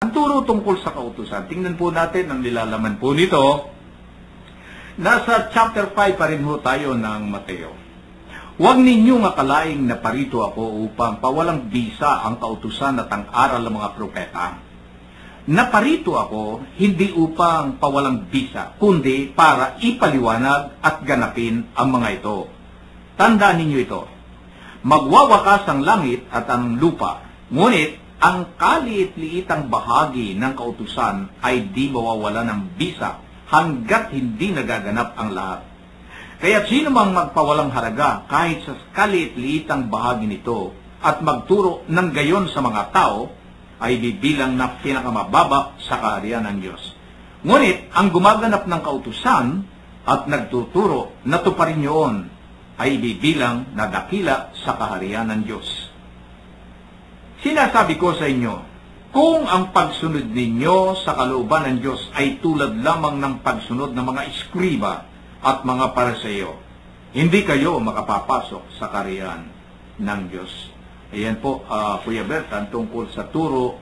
Ang turo tungkol sa kautusan, tingnan po natin ang nilalaman po nito. Nasa chapter 5 pa rin ho tayo ng Mateo. Huwag ninyong akalaing naparito ako upang pawalang bisa ang kautusan at ang aral ng mga propeta. Naparito ako hindi upang pawalang bisa, kundi para ipaliwanag at ganapin ang mga ito. Tandaan ninyo ito. Magwawakas ang langit at ang lupa, ngunit ang kaliit-liitang bahagi ng kautusan ay di mawawala ng bisa hanggat hindi nagaganap ang lahat. Kaya sino mang magpawalang halaga kahit sa kaliit-liitang bahagi nito at magturo ng gayon sa mga tao ay bibilang na pinakamababa sa kaharian ng Diyos. Ngunit ang gumaganap ng kautusan at nagtuturo na tuparin yun ay bibilang na dakila sa kaharian ng Diyos. Sinasabi ko sa inyo, kung ang pagsunod ninyo sa kalooban ng Diyos ay tulad lamang ng pagsunod ng mga eskriba at mga Pariseo, hindi kayo makapapasok sa kaharian ng Diyos. Ayan po, Kuya Bertan, tungkol sa turo,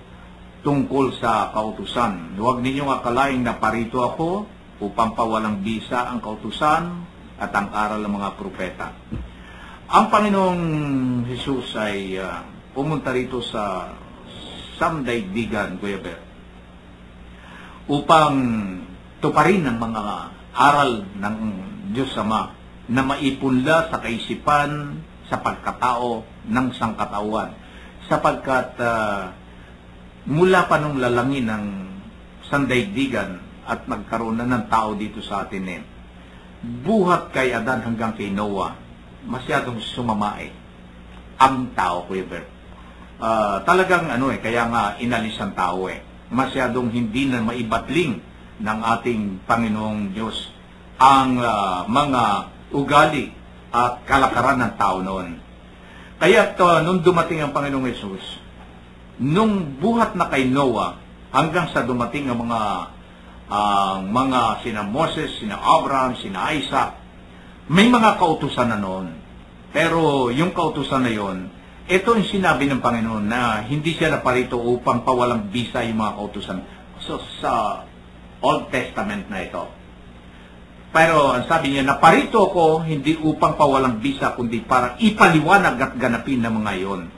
tungkol sa kautusan. Huwag ninyong akalaing naparito ako upang pawalang bisa ang kautusan at ang aral ng mga propeta. Ang Panginoong Jesus ay pumunta rito sa samdaigdigan, Kuya Bert, upang tuparin ang mga aral ng Diyos Ama na maipunla sa kaisipan, sa pagkatao ng sangkatauhan. Sapagkat mula pa nung lalangin ng sandaigdigan at nagkaroon na ng tao dito sa atin, buhat kay Adan hanggang kay Noah, masyadong sumamae ang tao, Kuya Bert. Talagang kaya nga inalis ang tao masyadong hindi na maibatling ng ating Panginoong Diyos ang mga ugali at kalakaran ng tao noon. Kaya nung dumating ang Panginoong Jesus, nung buhat na kay Noah hanggang sa dumating ang mga sina Moses, sina Abraham, sina Isaac, may mga kautusan na noon. Pero yung kautusan na yon, ito yung sinabi ng Panginoon na hindi siya naparito upang pawalang bisa yung mga kautusan. So, sa Old Testament na ito. Pero ang sabi niya, naparito ko hindi upang pawalang bisa, kundi para ipaliwanag at ganapin ng mga iyon.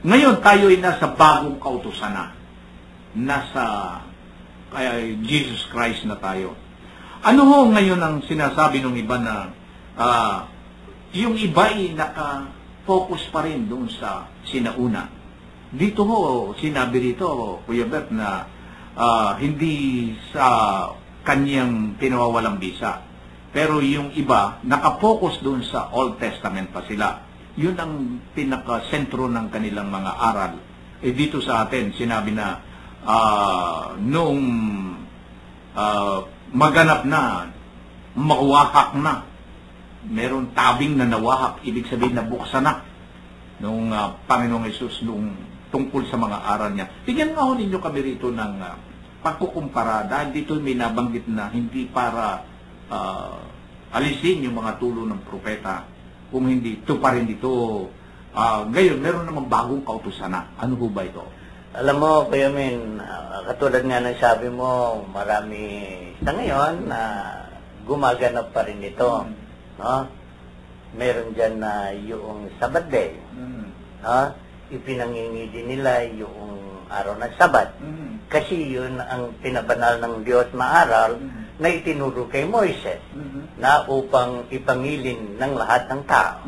Ngayon, tayo ay nasa bagong kautusan na. Nasa Jesus Christ na tayo. Ano ho ngayon ang sinasabi ng iba na yung iba ay focus pa rin doon sa sinauna. Dito ho, sinabi rito, Kuya Bert, na hindi sa kanyang pinawawalang bisa. Pero yung iba, nakapokus doon sa Old Testament pa sila. Yun ang pinaka-sentro ng kanilang mga aral. Dito sa atin, sinabi na noong maganap na, mawahak na, meron tabing na nawahak, ibig sabihin na buksan na nung Panginoong Hesus nung tungkol sa mga aral niya. Tingnan nga ho ninyo kami rito ng pagkukumpara dahil dito may nabanggit na hindi para alisin yung mga tulo ng propeta, kung hindi tuparin dito. Ngayon, meron namang bagong kautusan na. Ano ho ba ito? Alam mo, Kuya Min, katulad nga ng sabi mo, marami sa ngayon na gumaganap pa rin ito. No? Meron dyan na yung Sabbath day. Ipinangingidi nila yung araw ng Sabat. Kasi yun ang pinabanal ng Diyos maaral na itinuro kay Moises na upang ipangilin ng lahat ng tao.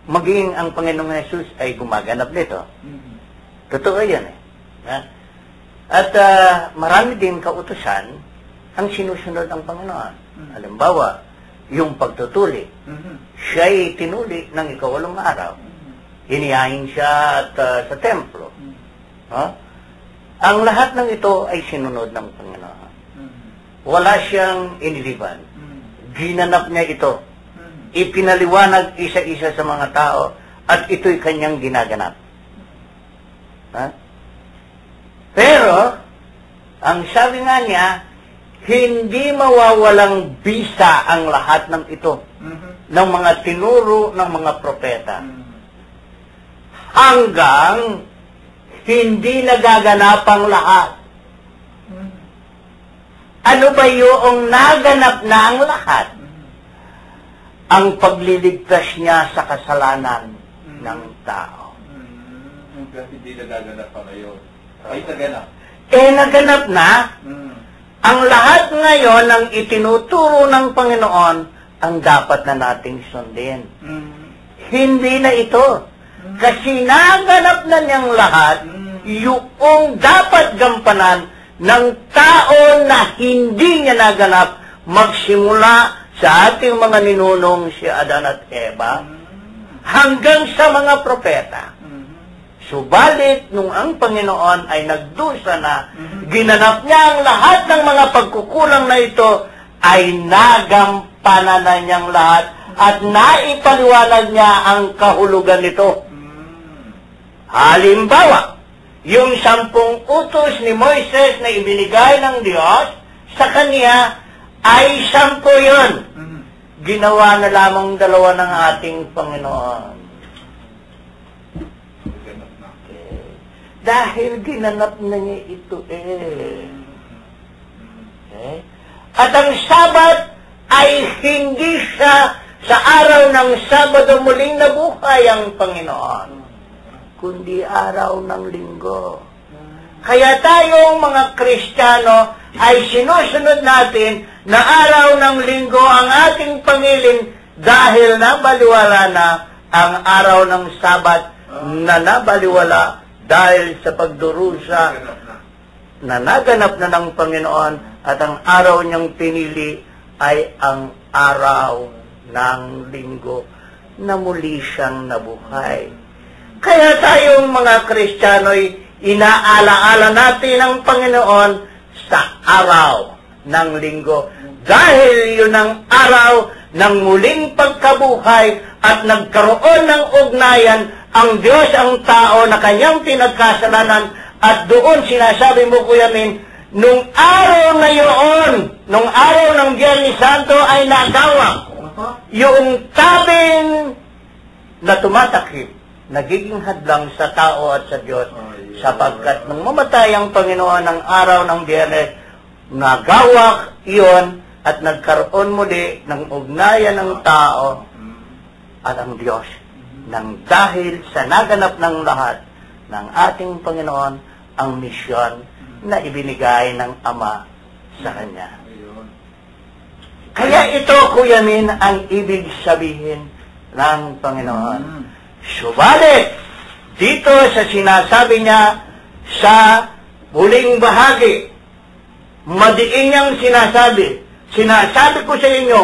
Maging ang Panginoong Jesus ay gumaganap nito. Totoo yan At marami din kautusan ang sinusunod ng Panginoon. Halimbawa, yung pagtutuli. Siya'y tinuli ng ikawalong araw. Hinihain siya sa templo. Ang lahat ng ito ay sinunod ng Panginoon. Wala siyang iniliban. Ginanap niya ito. Ipinaliwanag isa-isa sa mga tao at ito'y kanyang ginaganap. Pero, ang sabi nga niya, hindi mawawalang bisa ang lahat ng ito, ng mga tinuro ng mga propeta. Hanggang hindi nagaganap ang lahat. Ano ba yung naganap na ang lahat? Ang pagliligtas niya sa kasalanan ng tao. Hindi nagaganap pa ngayon. Ay, naganap. Naganap na. Ang lahat ngayon ang itinuturo ng Panginoon ang dapat na nating sundin. Hindi na ito. Kasi naganap na niyang lahat yung dapat gampanan ng tao na hindi niya naganap magsimula sa ating mga ninunong si Adan at Eva hanggang sa mga propeta. Subalit, nung ang Panginoon ay nagdusa na, ginanap niya ang lahat ng mga pagkukulang na ito, ay nagampanan na niyang lahat at naipaliwanag niya ang kahulugan nito. Halimbawa, yung 10 utos ni Moises na ibinigay ng Diyos sa kanya ay 10 yun. Ginawa na lamang 2 ng ating Panginoon. Dahil ginanap na niya ito At ang Sabat ay hindi siya sa araw ng Sabado muling nabuhay ang Panginoon, kundi araw ng Linggo. Kaya tayong mga Kristiyano ay sinusunod natin na araw ng Linggo ang ating pangiling dahil nabaliwala na ang araw ng Sabat na nabaliwala dahil sa pagdurusa na naganap na ng Panginoon at ang araw niyang pinili ay ang araw ng Linggo na muli siyang nabuhay. Kaya tayong mga Kristiyano'y inaalaala natin ang Panginoon sa araw ng Linggo dahil yun ang araw ng muling pagkabuhay at nagkaroon ng ugnayan ang Diyos ang tao na kanyang pinagkasalanan at doon sinasabi mo, Kuya Min, nung araw na yun, nung araw ng Biyernes Santo ay nagawa yung tabing na tumatakip, nagiging hadlang sa tao at sa Diyos sapagkat nung mamatay ang Panginoon ng araw ng Biyernes, nagawak iyon at nagkaroon muli ng ugnayan ng tao at ang Diyos. Nang dahil sa naganap ng lahat ng ating Panginoon ang misyon na ibinigay ng Ama sa Kanya. Kaya ito, Kuya Min, ang ibig sabihin ng Panginoon. Subalit, dito sa sinasabi niya sa huling bahagi, madiin niyang sinasabi ko sa inyo,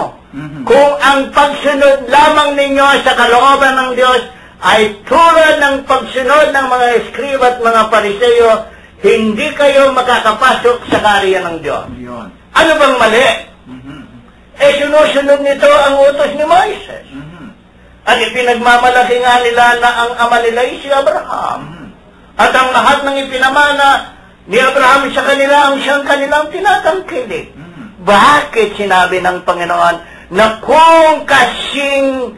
kung ang pagsunod lamang ninyo sa kalooban ng Diyos ay tulad ng pagsunod ng mga eskriba at mga pariseyo, hindi kayo makakapasok sa kaharian ng Diyos. Ano bang mali? Sinusunod nito ang utos ni Moises. At ipinagmamalaki nga nila na ang ama nila ay si Abraham. At ang lahat ng ipinamana ni Abraham sa kanila ang siyang kanilang tinatangkilik. Bakit sinabi ng Panginoon na kung kasing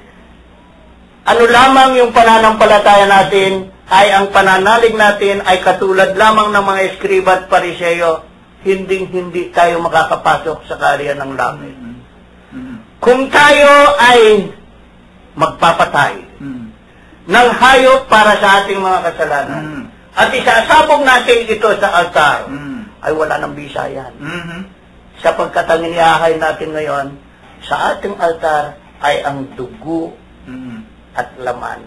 ano lamang yung pananampalataya natin ay ang pananalig natin ay katulad lamang ng mga eskriba at pariseyo, hindi tayo makakapasok sa kaharian ng langit. Kung tayo ay magpapatay ng hayop para sa ating mga kasalanan at isasabog natin ito sa altar, ay wala nang bisa yan. Sapagkat ang inihahay natin ngayon sa ating altar ay ang dugo at laman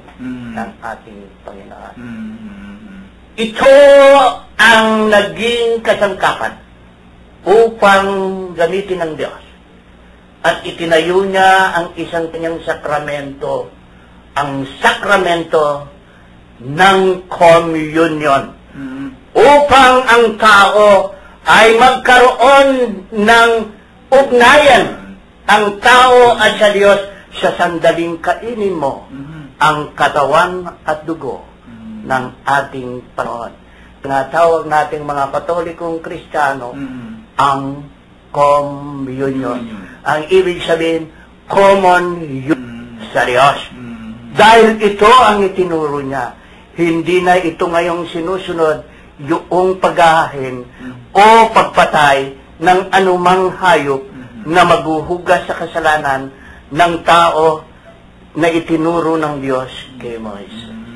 ng ating Panginoon. Ito ang naging kasangkapan upang gamitin ng Diyos. At itinayo niya ang isang kanyang sakramento, ang sakramento ng communion. Upang ang tao ay magkaroon ng ugnayan, ang tao at sa Diyos, sa sandaling kainin mo ang katawan at dugo ng ating Panginoon. Tinatawag nating mga Katolikong Kristiyano ang communion. Ang ibig sabihin, common union sa Diyos. Dahil ito ang itinuro niya. hindi na ito ngayong sinusunod yung paghahain o pagpatay ng anumang hayop na maghuhugas sa kasalanan ng tao na itinuro ng Diyos kay Moises.